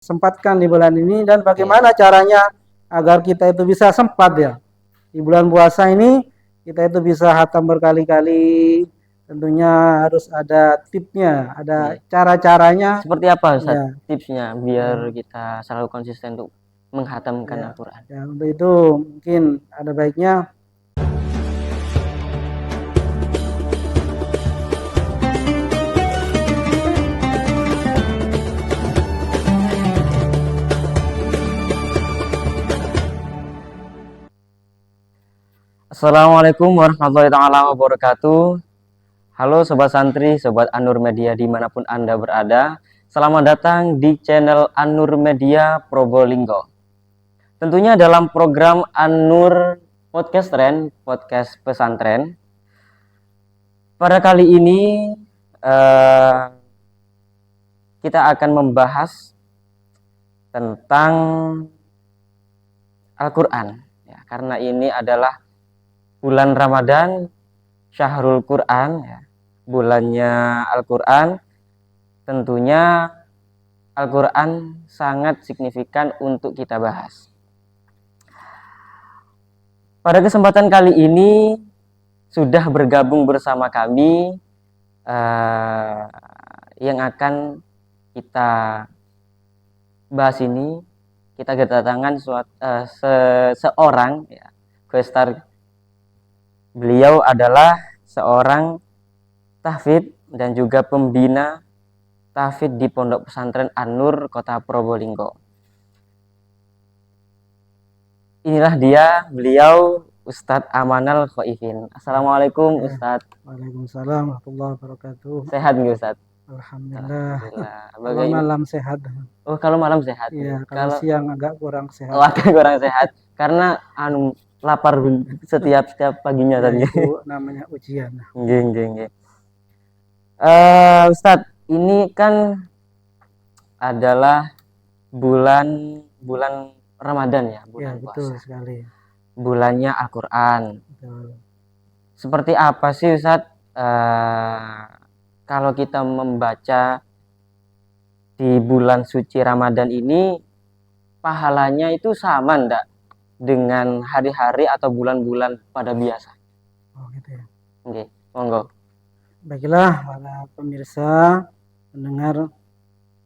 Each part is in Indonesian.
sempatkan di bulan ini dan bagaimana caranya agar kita itu bisa sempat ya. Di bulan puasa ini kita itu bisa hatam berkali-kali. Tentunya harus ada tipsnya, ada cara-caranya. Seperti apa Ustaz Ya. tipsnya biar kita selalu konsisten untuk menghatamkan Al-Quran? Ya, untuk itu mungkin ada baiknya Assalamualaikum warahmatullahi wabarakatuh. Halo Sobat Santri, Sobat An-Nur Media dimanapun Anda berada. Selamat datang di channel An-Nur Media Probolinggo. Tentunya dalam program An-Nur Podcast Trend, podcast pesantren. Pada kali ini kita akan membahas tentang Al-Quran. Ya, karena ini adalah bulan Ramadan, Syahrul Quran, ya, bulannya Al-Quran. Tentunya Al-Quran sangat signifikan untuk kita bahas. Pada kesempatan kali ini sudah bergabung bersama kami yang akan kita bahas ini. Kita kedatangan seorang ya, co-star. Beliau adalah seorang tahfidz dan juga pembina tahfidz di Pondok Pesantren An-Nur Kota Probolinggo. Inilah dia, beliau Ustadz Amanal Khoifin. Assalamualaikum Ustadz. Waalaikumsalam warahmatullahi wabarakatuh. Sehat nggak Ustadz? Alhamdulillah. Kalau malam sehat. Oh, kalau malam sehat. Iya, kalau siang agak kurang sehat. Oh, agak kurang sehat karena lapar setiap paginya tadi. Itu namanya ujian. Nggih. Ustadz, ini kan adalah bulan Ramadan ya, bulan puasa. Betul sekali. Bulannya Al-Quran. Betul. Seperti apa sih Ustadz kalau kita membaca di bulan suci Ramadan ini, pahalanya itu sama ndak dengan hari-hari atau bulan-bulan pada biasa? Oh gitu ya. Oke, monggo. Baiklah para pemirsa, pendengar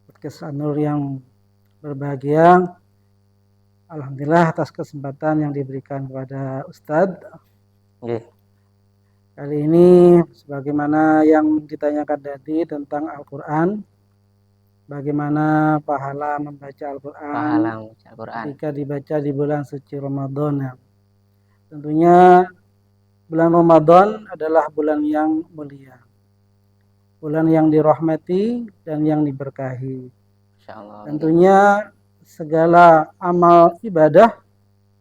podcast An-Nur yang berbahagia. Alhamdulillah atas kesempatan yang diberikan kepada Ustadz. Oke. Kali ini sebagaimana yang ditanyakan tadi tentang Al-Quran, bagaimana pahala membaca Al-Quran ketika dibaca di bulan suci Ramadan. Ya. Tentunya bulan Ramadan adalah bulan yang mulia, bulan yang dirahmati dan yang diberkahi. Insyaallah. Tentunya segala amal ibadah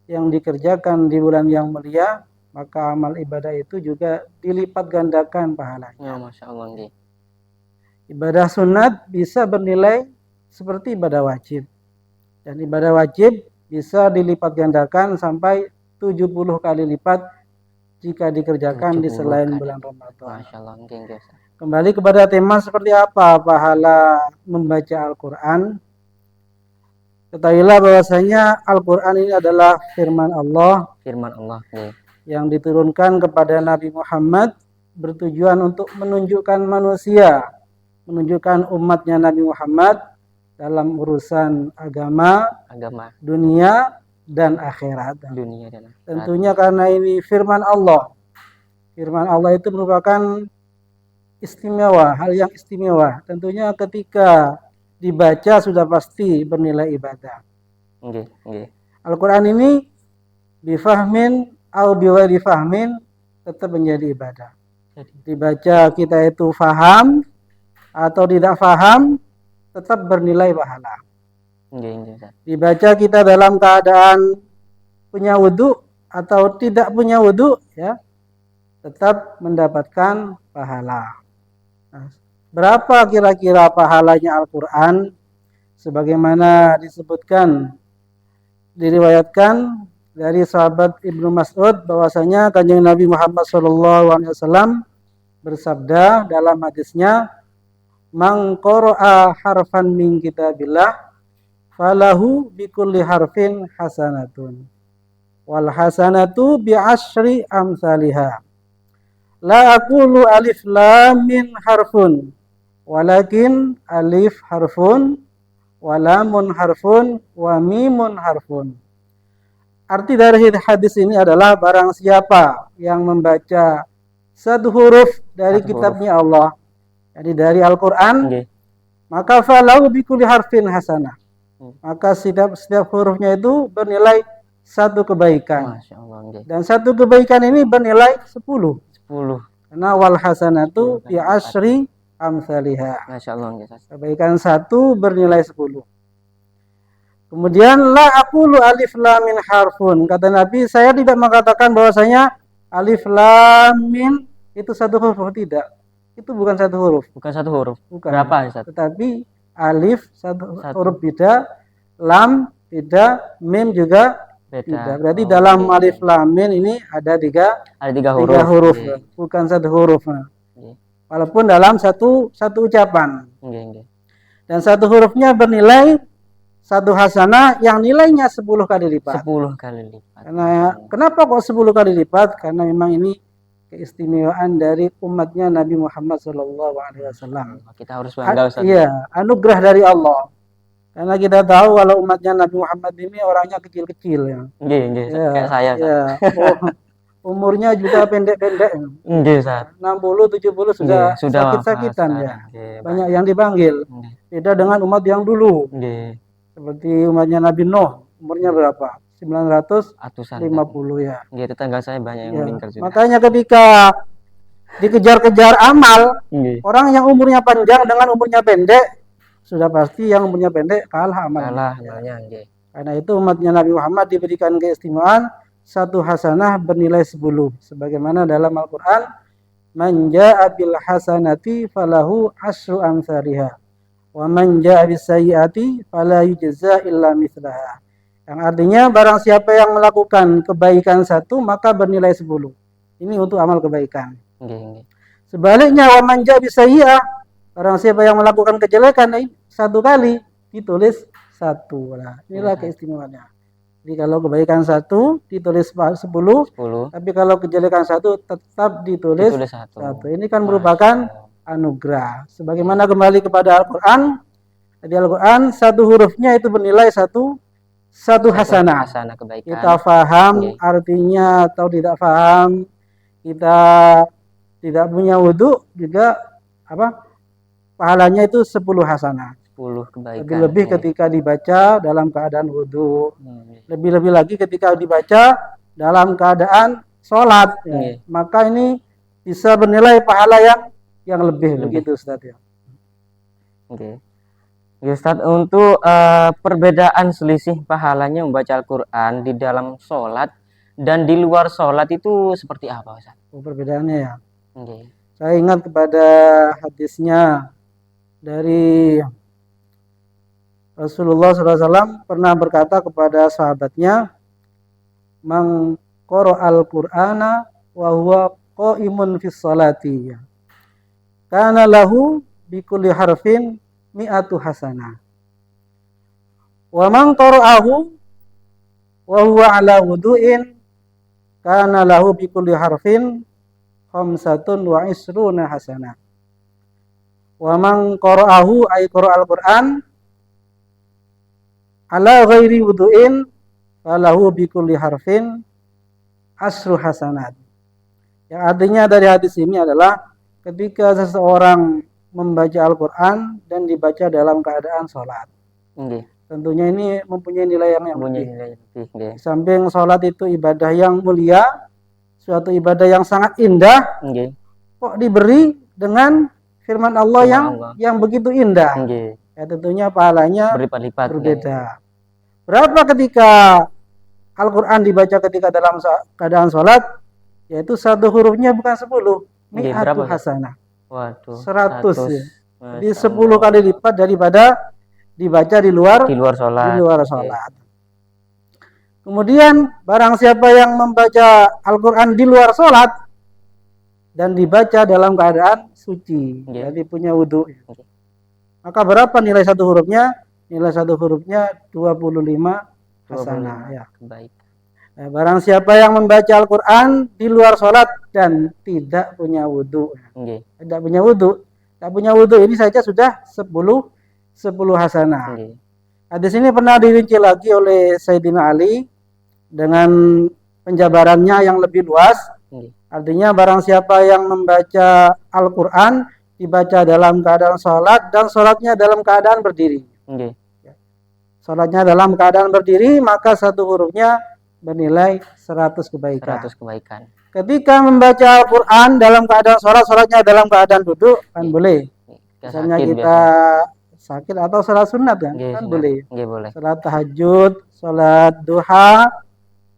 yang dikerjakan di bulan yang mulia, maka amal ibadah itu juga dilipat gandakan pahalanya. Ya, Masya Allah. Ibadah sunat bisa bernilai seperti ibadah wajib. Dan ibadah wajib bisa dilipat gandakan sampai 70 kali lipat jika dikerjakan di selain bulan Ramadan. Masya Allah. Kembali kepada tema seperti apa pahala membaca Al-Quran. Ketahuilah bahwasanya Al-Quran ini adalah firman Allah. Firman Allah. Yang diturunkan kepada Nabi Muhammad bertujuan untuk menunjukkan manusia, menunjukkan umatnya Nabi Muhammad dalam urusan agama, dunia dan akhirat. Tentunya karena ini firman Allah. Firman Allah itu merupakan istimewa, hal yang istimewa. Tentunya ketika dibaca sudah pasti bernilai ibadah. Al-Quran ini bifahmin atau biwari fahmin tetap menjadi ibadah. Dibaca kita itu faham atau tidak faham tetap bernilai pahala. Dibaca kita dalam keadaan punya wudhu atau tidak punya wudhu, ya, tetap mendapatkan pahala. Nah, berapa kira-kira pahalanya Al-Quran? Sebagaimana disebutkan, diriwayatkan dari sahabat Ibnu Mas'ud bahwasanya Kanjeng Nabi Muhammad SAW bersabda dalam hadisnya, "Man qara'a harfan min kitabillah falahu bikulli harfin hasanatun. Wal hasanatu bi asyri amsalihha. La aqulu alif lam min harfun, walakin alif harfun, wa lamun harfun, wa mimun harfun. Arti dari hadis ini adalah barang siapa yang membaca satu huruf dari Satu kitabnya Allah, jadi dari Al-Quran, Nggih. maka falahu bikulli harfin hasanah. Maka setiap hurufnya itu bernilai satu kebaikan. Masya Allah. Nggih. Dan satu kebaikan ini bernilai 10. 10. Karena wal hasanatu bi asyri amsalihha. Masya Allah. Nggih. Kebaikan satu bernilai 10. Kemudian la aqulu alif lam min harfun. Kata Nabi, saya tidak mengatakan bahwasanya alif lam min itu satu huruf, tidak. Itu bukan satu huruf. Bukan satu huruf. Bukan. Berapa, Ustaz? Tetapi alif satu huruf beda, lam beda, mim juga Beda. beda. Berarti Oh, dalam nggih. alif lam mim ini ada tiga Ada 3 huruf. huruf, Nggih. bukan satu huruf. Nggih. Walaupun dalam satu ucapan. Nggih, nggih. Dan satu hurufnya bernilai satu hasanah yang nilainya 10 kali lipat. 10 kali lipat. Karena kenapa kok 10 kali lipat? Karena memang ini keistimewaan dari umatnya Nabi Muhammad SAW. Kita harus bangga, Ustaz. Iya, anugerah dari Allah. Karena kita tahu kalau umatnya Nabi Muhammad ini orangnya kecil-kecil ya. Nggih, nggih. Ya, Kayak saya, Ustaz. ya. Umurnya juga pendek-pendek. Nggih, Ustaz. 60, 70 sudah Nggih, sudah sakit-sakitan wafat ya. sekarang. Nggih, Banyak yang dipanggil. Nggih. Beda dengan umat yang dulu. Nggih. Seperti umatnya Nabi Nuh, umurnya berapa? 950 Atusan. ya. Nggih, tetangga saya banyak yang Ya. meninggal juga. Makanya ketika dikejar-kejar amal, Nggih. orang yang umurnya panjang dengan umurnya pendek, sudah pasti yang umurnya pendek kalah amalnya. Kalah amalnya, nggih. Karena itu umatnya Nabi Muhammad diberikan keistimewaan satu hasanah bernilai 10. Sebagaimana dalam Al-Quran, man ja'a bil hasanati falahu asyru amsalihha. Wa man ja'a bis sayyi'ati fala yujza illa mithlaha. Yang artinya barang siapa yang melakukan kebaikan satu maka bernilai 10. Ini untuk amal kebaikan. Nggih, nggih. Sebaliknya wa man ja'a bis sayyi'ah, barang siapa yang melakukan kejelekan satu kali ditulis 1. Nah, inilah keistimewaannya. Jadi kalau kebaikan 1 ditulis 10, 10. tapi kalau kejelekan 1 tetap ditulis Ditulis 1. 1. Ini kan merupakan anugerah. Sebagaimana kembali kepada Al-Quran, di Al-Quran satu hurufnya itu bernilai satu hasanah. Hasanah kebaikan. Kita faham Nggih. artinya atau tidak faham, kita tidak punya wudhu juga pahalanya itu 10 hasanah. 10 kebaikan. Lebih-lebih Nggih. ketika dibaca dalam keadaan wudhu. Nggih. Lebih-lebih lagi ketika dibaca dalam keadaan sholat. Nggih. Maka ini bisa bernilai pahala yang lebih. Begitu Ustaz ya. Oke. Ya, Ustaz, untuk perbedaan selisih pahalanya membaca Al-Quran di dalam sholat dan di luar sholat itu seperti apa, Ustaz? Perbedaannya ya. Oke. Saya ingat kepada hadisnya dari Rasulullah SAW pernah berkata kepada sahabatnya, "Man qara'al Qur'ana wa huwa qa'imun fis sholati, kana lahu bikulli harfin mi'atu hasanah. Wa man qara'ahu wa huwa ala wudu'in, kana lahu bikulli harfin khamsatun wa isruna hasanah. Wa man qara'ahu ay qara'al Qur'an ala ghairi wudu'in falahu bikulli harfin asru hasanat." Yang artinya dari hadis ini adalah ketika seseorang membaca Al-Quran dan dibaca dalam keadaan sholat. Nggih. Tentunya ini mempunyai nilai yang Punya lebih. nilai lebih, nggih. Di samping sholat itu ibadah yang mulia, suatu ibadah yang sangat indah, Nggih. kok diberi dengan firman Allah yang begitu indah. Nggih. Ya tentunya pahalanya Berlipat-lipat. berbeda. Berapa ketika Al-Quran dibaca ketika dalam keadaan sholat, yaitu satu hurufnya bukan 10, Nggih, mi'atu berapa, Pak? hasanah. Waduh. 100 ya. Masya Jadi 10 Allah. kali lipat daripada dibaca di luar Di luar sholat. di luar Oke. sholat. Kemudian barang siapa yang membaca Al-Quran di luar sholat dan dibaca dalam keadaan suci, Nggih. jadi punya wudhu, Oke. maka berapa nilai satu hurufnya? nilai satu hurufnya 25 hasanah 25 ya. kebaikan. Nah, barang siapa yang membaca Al-Qur'an di luar sholat dan tidak punya wudhu. Nggih. Tidak punya wudhu. Tak punya wudhu ini saja sudah 10 hasanah. Nggih. Hadis ini pernah dirinci lagi oleh Sayyidina Ali dengan penjabarannya yang lebih luas. Nggih. Artinya barang siapa yang membaca Al-Qur'an dibaca dalam keadaan sholat dan sholatnya dalam keadaan berdiri. Nggih. Sholatnya dalam keadaan berdiri, maka satu hurufnya bernilai 100 kebaikan. 100 kebaikan. Ketika membaca Al-Quran dalam keadaan sholat, sholatnya dalam keadaan duduk, kan boleh. Misalnya Sakit kita biasanya. sakit atau sholat sunat kan, Nggih, kan sunat. boleh. Nggih, boleh. Sholat tahajud, sholat duha,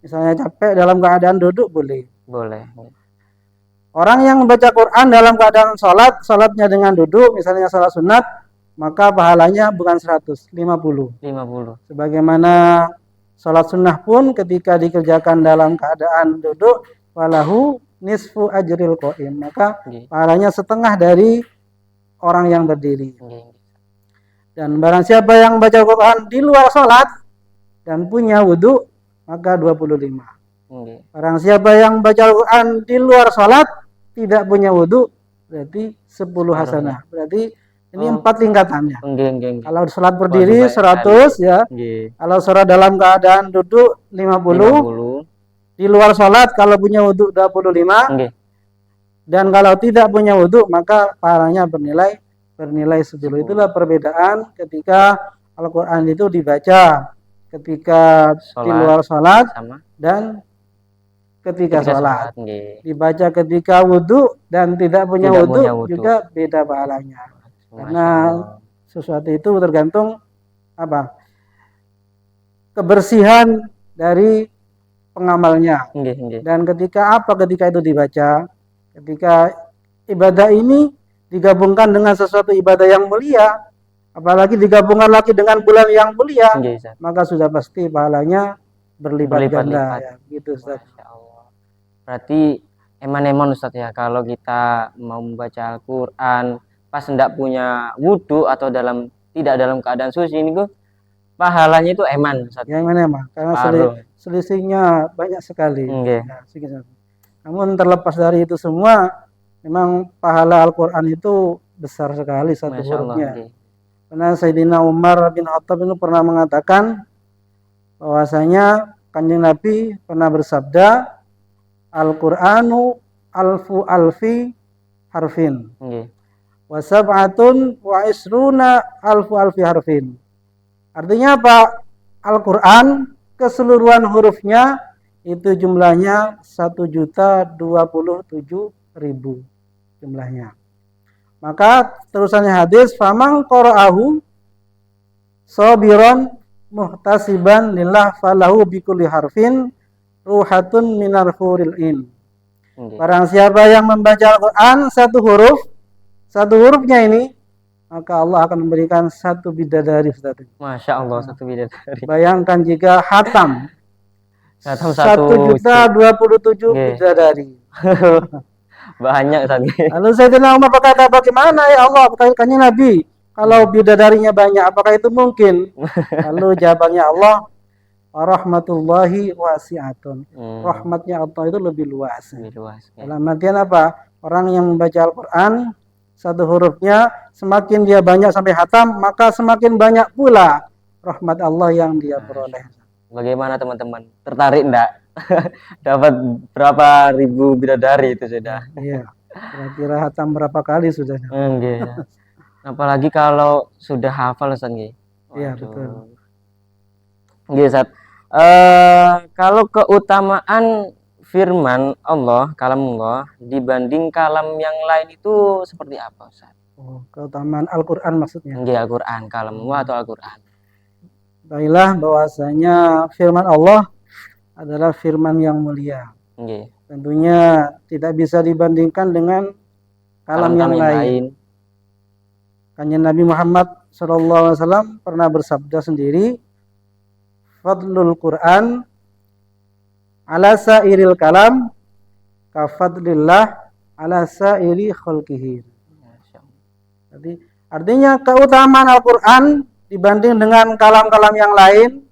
misalnya capek dalam keadaan duduk, boleh. Boleh. Orang yang membaca Quran dalam keadaan sholat, sholatnya dengan duduk, misalnya sholat sunat, maka pahalanya bukan 100, 50. 50. Sebagaimana sholat sunnah pun ketika dikerjakan dalam keadaan duduk, walahu nisfu ajril qaim, maka Nggih. pahalanya setengah dari orang yang berdiri. Nggih. Dan barang siapa yang baca Quran di luar sholat dan punya wudhu, maka 25. Nggih. Barang siapa yang baca Al-Quran di luar sholat tidak punya wudhu, berarti 10 hasanah. Berarti ini 4 tingkatannya. Nggih. Kalau sholat berdiri Waduh, 100 ya. Nggih. Kalau sholat dalam keadaan duduk 50. 50. Di luar sholat kalau punya wudhu 25. Nggih. Dan kalau tidak punya wudhu maka pahalanya bernilai 10. Itulah perbedaan ketika Al-Quran itu dibaca ketika di luar sholat sama dan ketika sholat. Nggih. Dibaca ketika wudhu dan tidak punya Tidak wudhu punya wudhu. juga beda pahalanya. Karena sesuatu itu tergantung apa? Kebersihan dari pengamalnya. Nggih. Dan ketika itu dibaca, ketika ibadah ini digabungkan dengan sesuatu ibadah yang mulia, apalagi digabungkan lagi dengan bulan yang mulia, Nggih, Ustaz. maka sudah pasti pahalanya berlipat ganda ya, gitu Ustaz. Masya Allah. Berarti eman-eman Ustaz ya, kalau kita mau membaca Al-Quran pas tidak punya wudhu atau tidak dalam keadaan suci ini pahalanya itu eman Ustaz. Ya emang karena selisihnya banyak sekali. Nggih. Ya, namun terlepas dari itu semua, memang pahala Al-Quran itu besar sekali satu Masya Allah. hurufnya. Nggih. Karena Sayyidina Umar bin Khattab itu pernah mengatakan bahwasanya Kanjeng Nabi pernah bersabda, Al-Qur'anu alfu alfi harfin Nggih. wa sab'atun wa isruna alfu alfi harfin. Artinya apa? Al-Quran keseluruhan hurufnya itu jumlahnya 1.027.000 jumlahnya. Maka terusannya hadis, famang qara'ahu sabiran muhtasiban lillah falahu bikulli harfin ruhatun minar huril in. Barang siapa yang membaca Al-Quran satu hurufnya ini, maka Allah akan memberikan 1 bidadari. Masya Allah, 1 bidadari. Bayangkan jika hatam 1.027.000 bidadari. Banyak tadi. Lalu Sayyidina Umar berkata, bagaimana ya Allah, bertanya Nabi, kalau bidadarinya banyak, apakah itu mungkin? Lalu jawabannya Allah, rahmatullahi wasi'atun. Rahmatnya Allah itu lebih luas. Dalam artian apa? Orang yang membaca Al-Quran, satu hurufnya, semakin dia banyak sampai hatam, maka semakin banyak pula rahmat Allah yang dia peroleh. Bagaimana teman-teman? Tertarik enggak? Dapat berapa ribu bidadari itu sudah? Iya. Kira-kira hatam berapa kali sudah? Enggak. Apalagi kalau sudah hafal Ustaz nggih. Iya, betul. Nggih, Ustaz. Kalau keutamaan firman Allah, kalam Allah dibanding kalam yang lain itu seperti apa, Ustaz? Oh, keutamaan Al-Quran maksudnya? Nggih, Al-Quran, kalam Allah atau Al-Quran. Baiklah, bahwasanya firman Allah adalah firman yang mulia. Nggih. Tentunya tidak bisa dibandingkan dengan kalam yang lain. Kanjeng Nabi Muhammad SAW pernah bersabda sendiri, Fadlul Quran ala sairil kalam kafadlillah ala sairi khalqihi. Jadi artinya keutamaan Al-Quran dibanding dengan kalam-kalam yang lain,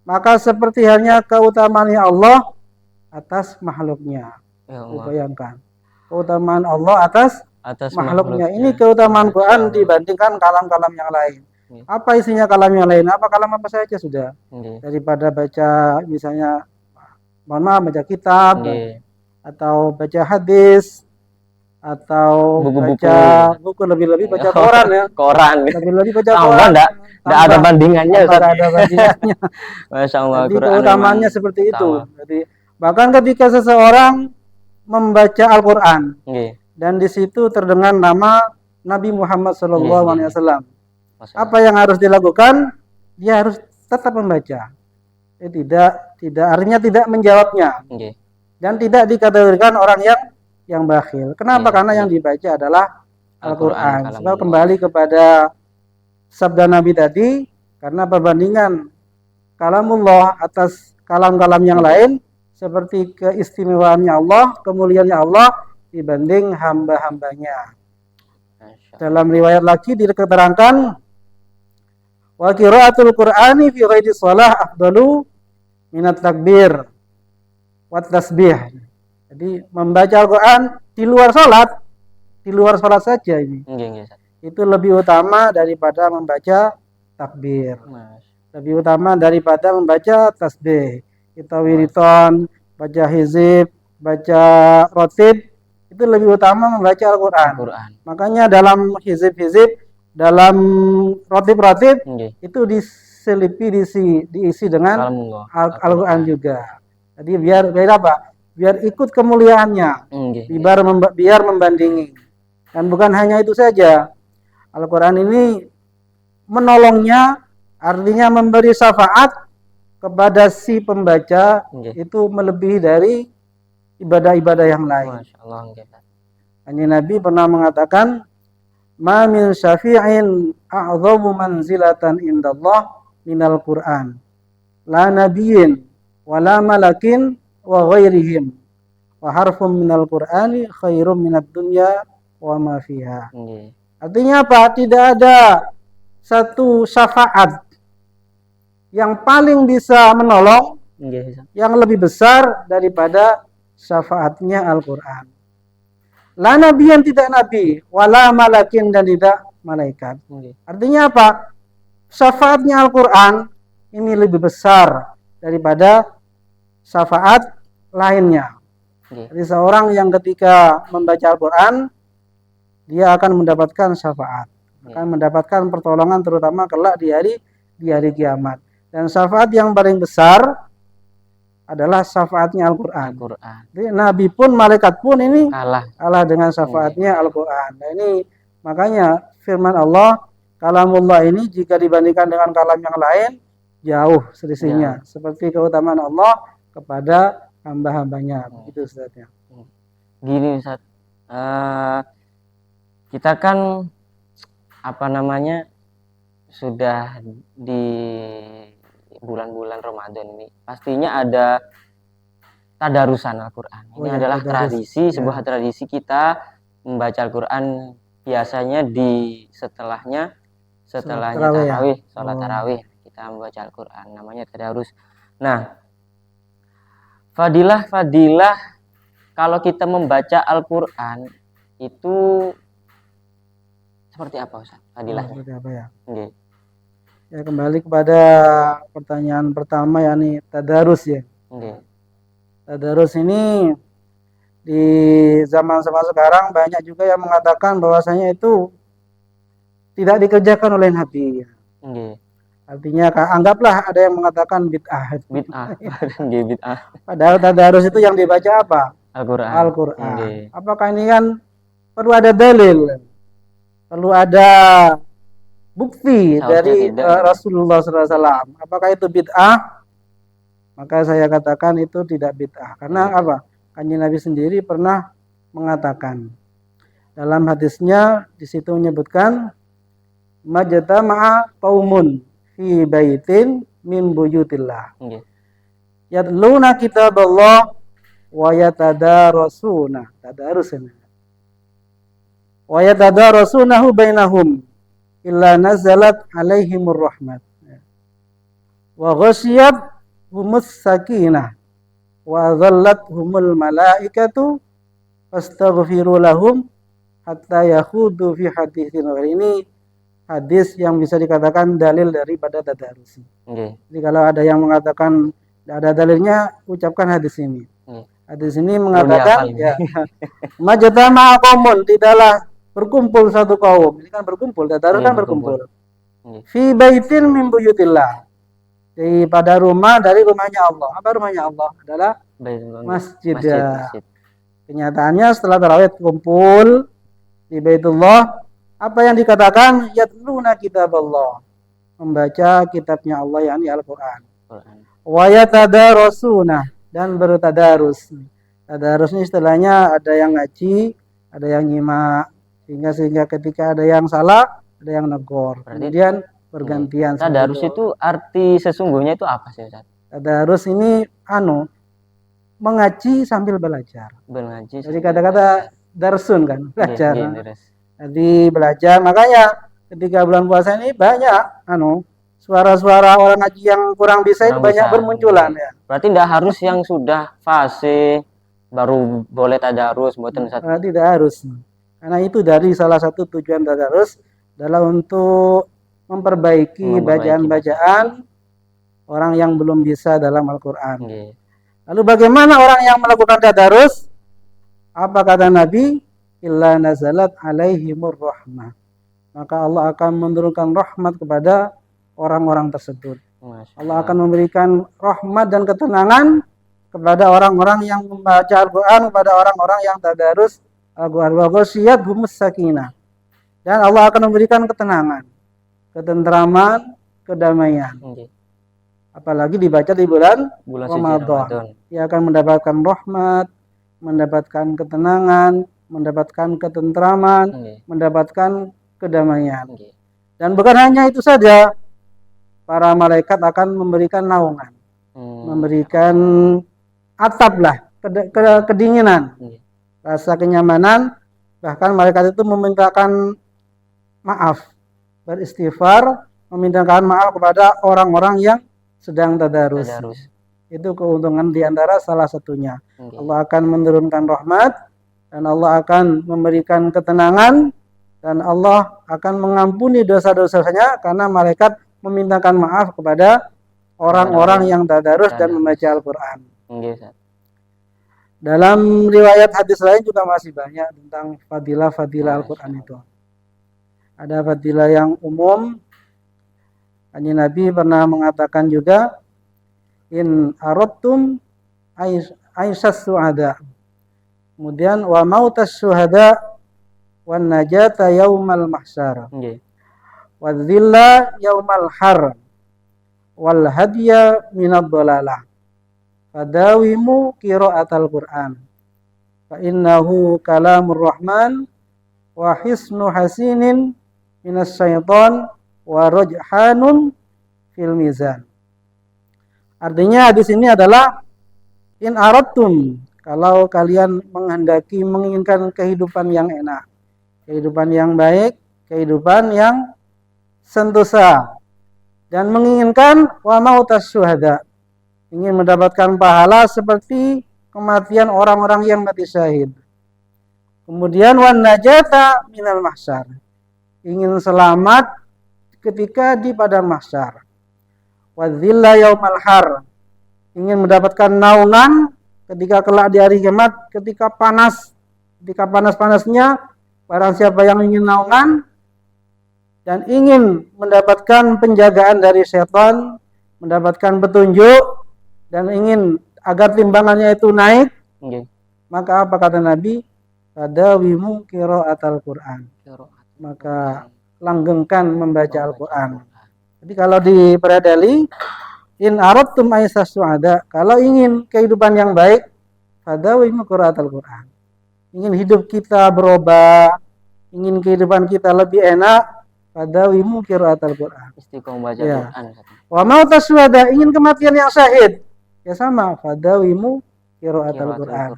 maka seperti halnya keutamaannya Allah atas makhluknya. Ya Allah. Bayangkan keutamaan Allah atas Atas makhluknya. Ini makhluknya. keutamaan Masya Quran Allah. dibandingkan kalam-kalam yang lain. Iya. Apa isinya kalam yang lain? Apa kalam apa saja sudah. Nggih. Daripada baca misalnya, mohon maaf, baca kitab, Nggih. atau baca hadis, atau Buku-buku. baca buku, lebih-lebih baca Oh, koran ya. Koran. Lebih-lebih baca Tambah koran. enggak ada Tambah. bandingannya, Ustaz. Tidak ada bandingannya. Masya Allah. Jadi Quran keutamaannya memang seperti itu. utama. Jadi bahkan ketika seseorang membaca Al-Quran Nggih. dan di situ terdengar nama Nabi Muhammad SAW, Masya Allah. apa yang harus dilakukan? Dia harus tetap membaca. Tidak artinya tidak menjawabnya Nggih. dan tidak dikategorikan orang yang bakhil. Kenapa? Iya, Karena yang dibaca adalah Al-Quran. Al-Quran, Sebab kalamullah. kembali kepada sabda Nabi tadi, karena perbandingan kalamullah atas kalam-kalam yang lain, seperti keistimewaannya Allah, kemuliaannya Allah dibanding hamba-hambanya. Masya Allah. Dalam riwayat lagi diterangkan, wa qiraatul Qur'ani fi ghairi shalah afdalu minat takbir wa tasbih. Jadi membaca Al-Quran di luar salat saja ini, Nggih, nggih, Ustaz. itu lebih utama daripada membaca takbir, Mas. lebih utama daripada membaca tasbih. Kita wiriton, baca hizib, baca rotib, itu lebih utama membaca Al-Quran. Al-Quran. Makanya dalam hizib-hizib, dalam rotib-rotib, Nggih. itu diisi dengan Kalamullah. Al-Quran juga. Jadi biar apa? Biar ikut kemuliaannya, Nggih. biar membandingi. Dan bukan hanya itu saja, Al-Quran ini menolongnya, artinya memberi syafaat kepada si pembaca, Nggih. itu melebihi dari ibadah-ibadah yang lain. Masya Allah. Nggih, Ustaz. Hanya Nabi pernah mengatakan, ma min syafi'in a'zamu manzilatan indallah minal Qur'an, la nabiyyin wa la malakin wa ghairihim, wa harfum minal Qur'ani khairum minad dunya wa ma fiha. Nggih. Artinya apa? Tidak ada satu syafaat yang paling bisa menolong, Nggih, Ustaz. yang lebih besar daripada syafaatnya Al-Quran. La nabiyan, tidak nabi, wala malakin, dan tidak malaikat. Nggih. Artinya apa? Syafaatnya Al-Quran ini lebih besar daripada syafaat lainnya. Nggih. Jadi seorang yang ketika membaca Al-Quran, dia akan mendapatkan syafaat, akan mendapatkan pertolongan, terutama kelak di hari kiamat. Dan syafaat yang paling besar adalah syafaatnya Al-Quran. Al-Quran. Jadi Nabi pun, malaikat pun ini Kalah. dengan syafaatnya Al-Quran. Nah ini makanya firman Allah, kalamullah ini jika dibandingkan dengan kalam yang lain, jauh selisihnya. Seperti keutamaan Allah kepada hamba-hambanya. Begitu Ustaznya. Gini, Ustaz. Kita kan sudah di bulan-bulan Ramadan ini, pastinya ada tadarusan Al-Quran. Ini adalah tradisi, sebuah tradisi kita membaca Al-Quran biasanya setelahnya tarawih, sholat tarawih, kita membaca Al-Quran, namanya tadarus. Nah, fadilah kalau kita membaca Al-Quran itu seperti apa, Ustaz? Fadilahnya. Seperti apa ya? Nggih. Ya, kembali kepada pertanyaan pertama, yakni tadarus ya. Nggih. Tadarus ini di zaman sekarang banyak juga yang mengatakan bahwasanya itu tidak dikerjakan oleh Nabi. Nggih. Artinya anggaplah ada yang mengatakan bid'ah. Bid'ah. Nggih, bid'ah. Padahal tadarus itu yang dibaca apa? Al-Quran. Al-Quran. Apakah ini kan perlu ada dalil, perlu ada bukti dari Rasulullah SAW. Apakah itu bid'ah? Maka saya katakan itu tidak bid'ah. Karena apa? Kanjeng Nabi sendiri pernah mengatakan dalam hadisnya, di situ menyebutkan majtama'a qaumun fi baitin min buyutillah. Yatluna kitaballah wa yatadarasuna. Tadarusna. Wa yatadarasunahu bainahum illa nazalat alaihimur rahmat wa ghasyiyat humus sakinah wa dhallathumul malaikatu fastaghfiru lahum hatta yakhudu fi haditsin. Ini hadis yang bisa dikatakan dalil daripada tadarus. Nggih. Jadi kalau ada yang mengatakan tidak ada dalilnya, ucapkan hadis ini. Hadis ini mengatakan ya, majtama'a qaumun, tidaklah berkumpul satu kaum. Ini kan berkumpul, tadarus kan berkumpul. Fi baitin min buyutillah. Pada rumah dari rumahnya Allah. Apa rumahnya Allah? Adalah masjid. Masjid. Kenyataannya setelah tarawih kumpul di Baitullah, apa yang dikatakan? Yatluna kitab Allah, membaca kitabnya Allah, yakni Al-Quran. Wa yatadarasuna, dan bertadarus. Tadarus ini istilahnya ada yang ngaji, ada yang nyimak, sehingga ketika ada yang salah, ada yang negor. Kemudian bergantian. Tadarus itu arti sesungguhnya itu apa sih, Ustaz? Tadarus ini mengaji sambil belajar. Mengaji. Jadi kata-kata darsun kan, belajar. Jadi belajar, makanya ketika bulan puasa ini banyak suara-suara orang ngaji yang kurang bisa itu banyak bermunculan ya. Berarti tidak harus yang sudah fase baru boleh tadarus, mboten Ustaz. Tidak harus. Karena itu dari salah satu tujuan tadarus adalah untuk memperbaiki bacaan-bacaan orang yang belum bisa dalam Al-Quran. Lalu bagaimana orang yang melakukan tadarus? Apa kata Nabi? Illa nazalat alaihimur rahmah. Maka Allah akan menurunkan rahmat kepada orang-orang tersebut. Allah akan memberikan rahmat dan ketenangan kepada orang-orang yang membaca Al-Quran, kepada orang-orang yang tadarus Al-Quran. Wa ghasyiyat humus sakinah. Dan Allah akan memberikan ketenangan, ketentraman, kedamaian. Apalagi dibaca di bulan Ramadan. Dia akan mendapatkan rahmat, mendapatkan ketenangan, mendapatkan ketentraman, mendapatkan kedamaian. Dan bukan hanya itu saja, para malaikat akan memberikan naungan, memberikan atap lah, kedinginan, rasa kenyamanan. Bahkan malaikat itu memintakan maaf, beristighfar, memintakan maaf kepada orang-orang yang sedang tadarus. Itu keuntungan diantara salah satunya. Allah akan menurunkan rahmat, dan Allah akan memberikan ketenangan, dan Allah akan mengampuni dosa-dosanya karena malaikat memintakan maaf kepada orang-orang yang tadarus dan membaca Al-Quran. Dalam riwayat hadis lain juga masih banyak tentang fadilah-fadilah Al-Quran itu. Ada fadilah yang umum. Kanjeng Nabi pernah mengatakan juga, in aradtum aisyas su'ada. Kemudian wa mautas syuhada wan najata yaumal mahsyar. Wa dhilla yaumal har wal hadiya minad dhalalah. Fadawimu qiraatal Qur'an. Fa innahu kalamur rahman wa hisnu hasinin minas syaitan wa rajhanun fil mizan. Artinya hadis ini adalah in aradtum, kalau kalian menghendaki, menginginkan kehidupan yang enak, kehidupan yang baik, kehidupan yang sentosa, dan menginginkan wa mautas syuhada, ingin mendapatkan pahala seperti kematian orang-orang yang mati syahid. Kemudian wan najata minal mahsyar, ingin selamat ketika di padang mahsyar. Wa dhilla yaumal har, ingin mendapatkan naungan ketika kelak di hari kiamat, ketika panas-panasnya, barang siapa yang ingin naungan dan ingin mendapatkan penjagaan dari setan, mendapatkan petunjuk, dan ingin agar timbangannya itu naik, maka apa kata Nabi? Fadawimu qiraatal Qur'an, maka langgengkan membaca Al-Quran. Jadi kalau diperadali, in aradtum aisyas su'ada, kalau ingin kehidupan yang baik, fadawimu qiraatal Qur'an, ingin hidup kita berubah, ingin kehidupan kita lebih enak, fadawimu qiraatal Qur'an, istiqomah baca Quran. Wa mautas syuhada, ingin kematian yang syahid, ya sama, fadawimu qiraatal Qur'an.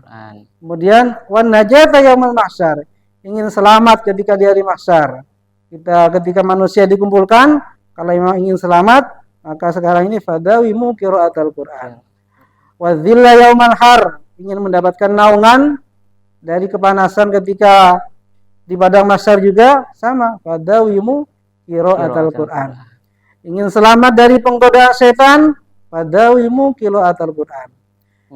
Kemudian wan najata yaumal mahsyar, ingin selamat ketika di hari mahsyar, Kita ketika manusia dikumpulkan, kalau memang ingin selamat, maka sekarang ini fadawimu qiraatal Quran. Wa dhilla yaumal har, ingin mendapatkan naungan dari kepanasan ketika di padang mahsyar juga sama, fadawimu qiraatal Quran. Ingin selamat dari penggodaan setan, fadawimu qiraatal Quran.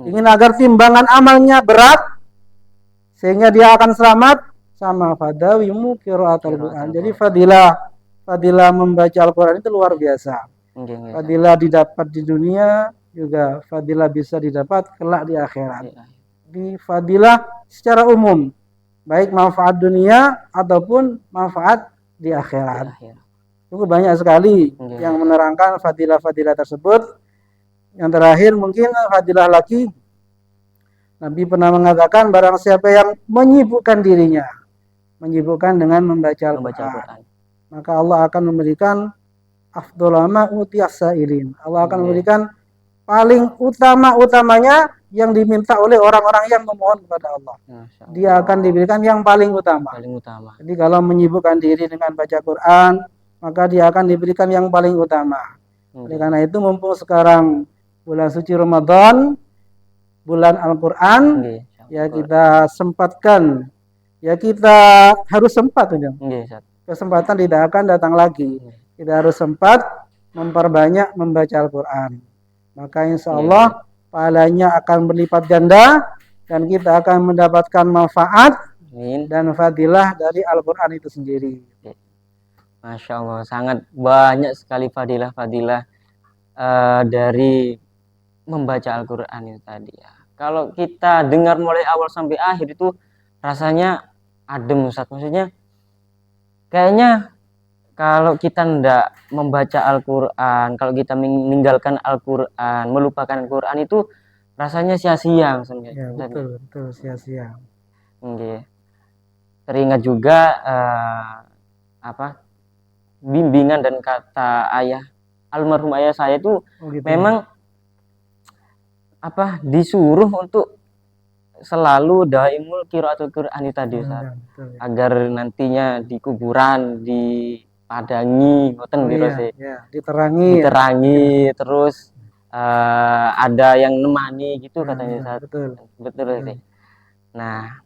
Ingin agar timbangan amalnya berat sehingga dia akan selamat, sama fadawimu qiraatal Quran. Jadi fadilah membaca Al-Quran itu luar biasa. Fadilah didapat di dunia, juga fadilah bisa didapat kelak di akhirat. Di fadilah secara umum, baik manfaat dunia ataupun manfaat di akhirat. Sungguh banyak sekali yang menerangkan fadilah-fadilah tersebut. Yang terakhir mungkin fadilah lagi, Nabi pernah mengatakan barang siapa yang menyibukkan dirinya, menyibukkan dengan membaca Al-Quran, maka Allah akan memberikan afdolama utiasailin. Allah akan memberikan paling utama-utamanya yang diminta oleh orang-orang yang memohon kepada Allah. Dia akan diberikan yang paling utama. Jadi kalau menyibukkan diri dengan baca Quran, maka dia akan diberikan yang paling utama. Oleh karena itu mumpung sekarang bulan suci Ramadan, bulan Al-Quran, ya kita sempatkan. Ya kita harus sempat, kesempatan tidak akan datang lagi. Kita harus sempat memperbanyak membaca Al-Quran. Maka insya Allah pahalanya akan berlipat ganda dan kita akan mendapatkan manfaat dan fadilah dari Al-Quran itu sendiri. Masya Allah, sangat banyak sekali fadilah-fadilah dari membaca Al-Quran itu tadi ya. Kalau kita dengar mulai awal sampai akhir itu rasanya adem, Ustaz. Maksudnya kayaknya kalau kita ndak membaca Al-Quran, kalau kita meninggalkan Al-Quran, melupakan Al-Quran itu rasanya sia-sia. Ya, betul sia-sia. Teringat juga bimbingan dan kata almarhum ayah saya itu memang disuruh untuk selalu daimul qiraatul Qur'ani tadi, agar nantinya di kuburan dipadangi, diterangi, terus ada yang nemani gitu katanya. Betul. Nah,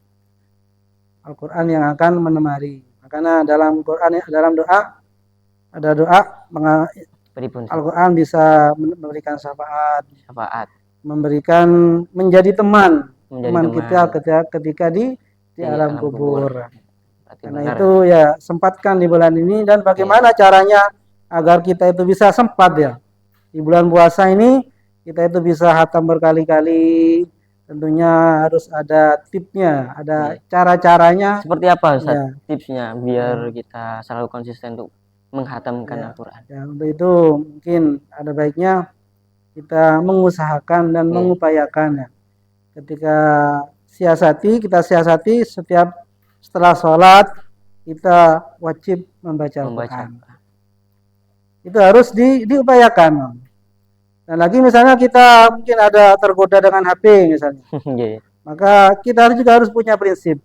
Al-Quran yang akan menemani. Karena dalam Quran, dalam doa ada doa Al-Quran bisa memberikan syafaat, memberikan menjadi teman kita ketika di alam kubur. Karena itu ya sempatkan di bulan ini. Dan bagaimana caranya agar kita itu bisa sempat ya di bulan puasa ini, kita itu bisa khatam berkali-kali. Tentunya harus ada tipsnya, ada cara-caranya. Seperti apa Ustaz tipsnya biar kita selalu konsisten untuk menghatamkan Al-Quran? Ya, untuk itu mungkin ada baiknya kita mengusahakan dan mengupayakan ya. Ketika kita siasati setiap setelah sholat kita wajib membaca Al-Quran. Itu harus diupayakan. Dan lagi misalnya kita mungkin ada tergoda dengan HP misalnya, maka kita juga harus punya prinsip.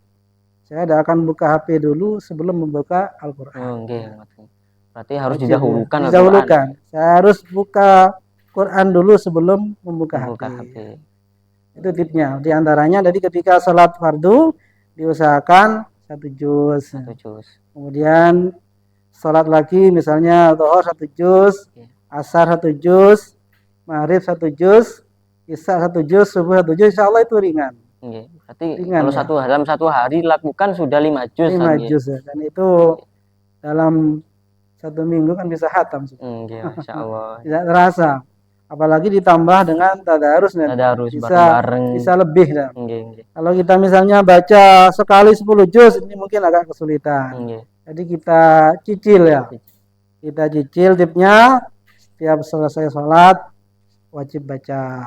Saya tidak akan buka HP dulu sebelum membuka Al-Quran. Berarti harus didahulukan. Saya harus buka Quran dulu sebelum membuka HP. Itu tipsnya. Di antaranya jadi ketika sholat fardu diusahakan 1 juz. Kemudian sholat lagi misalnya zuhur 1 juz, asar 1 juz, maghrib 1 juz, isya 1 juz, subuh 1 juz, insya Allah itu ringan. Berarti ringan, kalau dalam satu hari lakukan sudah 5 juz. 5 juz ya. Dan itu dalam 1 minggu kan bisa khatam. Masya Allah. Tidak terasa. Apalagi ditambah dengan tadarus bisa lebih dah. Kalau kita misalnya baca sekali 10 juz ini mungkin agak kesulitan. Jadi kita cicil ya. Kita cicil tipnya, setiap selesai sholat wajib baca.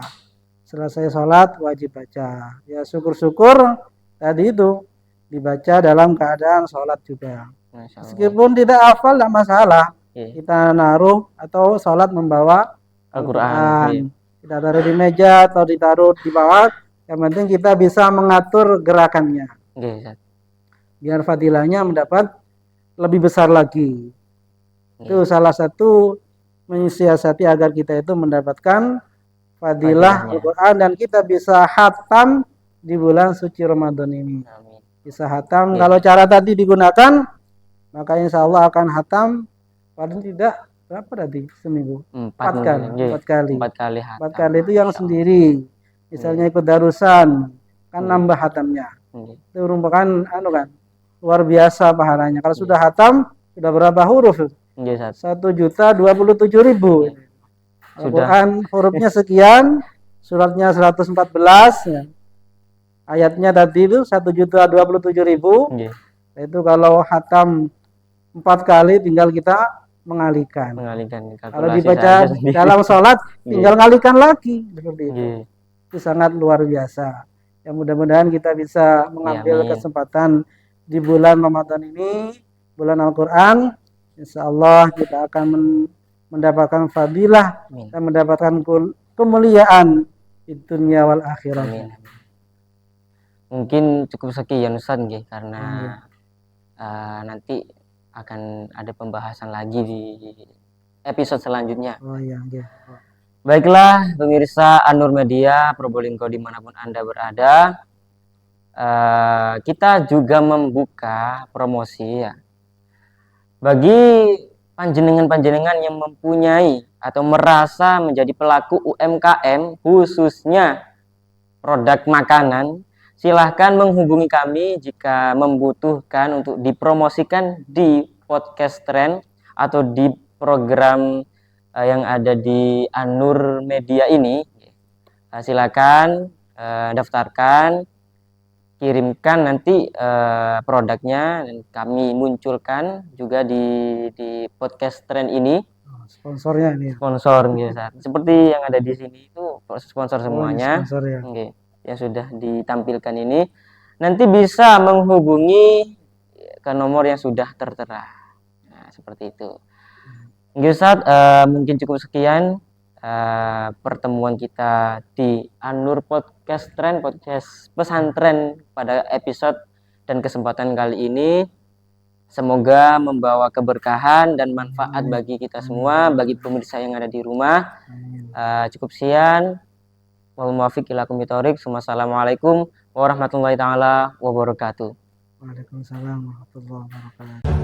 Selesai sholat wajib baca. Ya syukur-syukur tadi itu dibaca dalam keadaan sholat juga. Meskipun tidak hafal tidak masalah. Kita naruh atau sholat membawa Al-Quran. Kita taruh di meja atau ditaruh di bawah. Yang penting kita bisa mengatur gerakannya. Biar fadilahnya mendapat lebih besar lagi. Itu salah satu mensiasati agar kita itu mendapatkan fadilah Fadilahnya. Al-Quran dan kita bisa hatam di bulan suci Ramadan ini. Amin. Bisa hatam. Iya. Kalau cara tadi digunakan, maka insya Allah akan hatam paling tidak berapa tadi seminggu? 4 kali. Iya. 4 kali. 4 kali hatam. 4 kali itu yang Masya Allah. sendiri. Misalnya ikut darusan, kan Iya. nambah hatamnya. Iya. Itu merupakan kan luar biasa pahalanya. Kalau sudah hatam, sudah berapa huruf? Iya, Ustaz. 1.027.000. Al-Quran hurufnya sekian, suratnya 114, ya. Ayatnya tadi itu 1.027.000. Iya. Itu kalau hatam 4 kali tinggal kita mengalihkan. Kalau dibaca dalam sholat tinggal ngalihkan lagi seperti itu. Iya. Itu sangat luar biasa. Ya mudah-mudahan kita bisa mengambil Amin. kesempatan di bulan Ramadan ini, bulan Al-Quran. Insya Allah kita akan mendapatkan fadilah Amin. dan mendapatkan kemuliaan di dunia wal akhirat. Amin. Mungkin cukup sekian Ustaz nggih, karena nanti akan ada pembahasan lagi di episode selanjutnya. Oh iya, nggih. Baiklah pemirsa An-Nur Media Probolinggo dimanapun Anda berada, kita juga membuka promosi ya bagi panjenengan-panjenengan yang mempunyai atau merasa menjadi pelaku UMKM khususnya produk makanan. Silahkan menghubungi kami jika membutuhkan untuk dipromosikan di podcast Trend atau di program yang ada di An-Nur Media ini. Silakan daftarkan, kirimkan nanti produknya dan kami munculkan juga di podcast Trend ini. Sponsornya ini. Sponsor seperti yang ada di sini itu sponsor semuanya. Sponsor ya. Yang sudah ditampilkan ini nanti bisa menghubungi ke nomor yang sudah tertera. Nah, seperti itu. Ustaz, mungkin cukup sekian pertemuan kita di An-Nur Podcast Trend, podcast pesantren pada episode dan kesempatan kali ini. Semoga membawa keberkahan dan manfaat bagi kita semua, bagi pemirsa yang ada di rumah. Cukup sekian. Wassalamualaikum warahmatullahi taala wabarakatuh. Waalaikumsalam warahmatullahi wabarakatuh.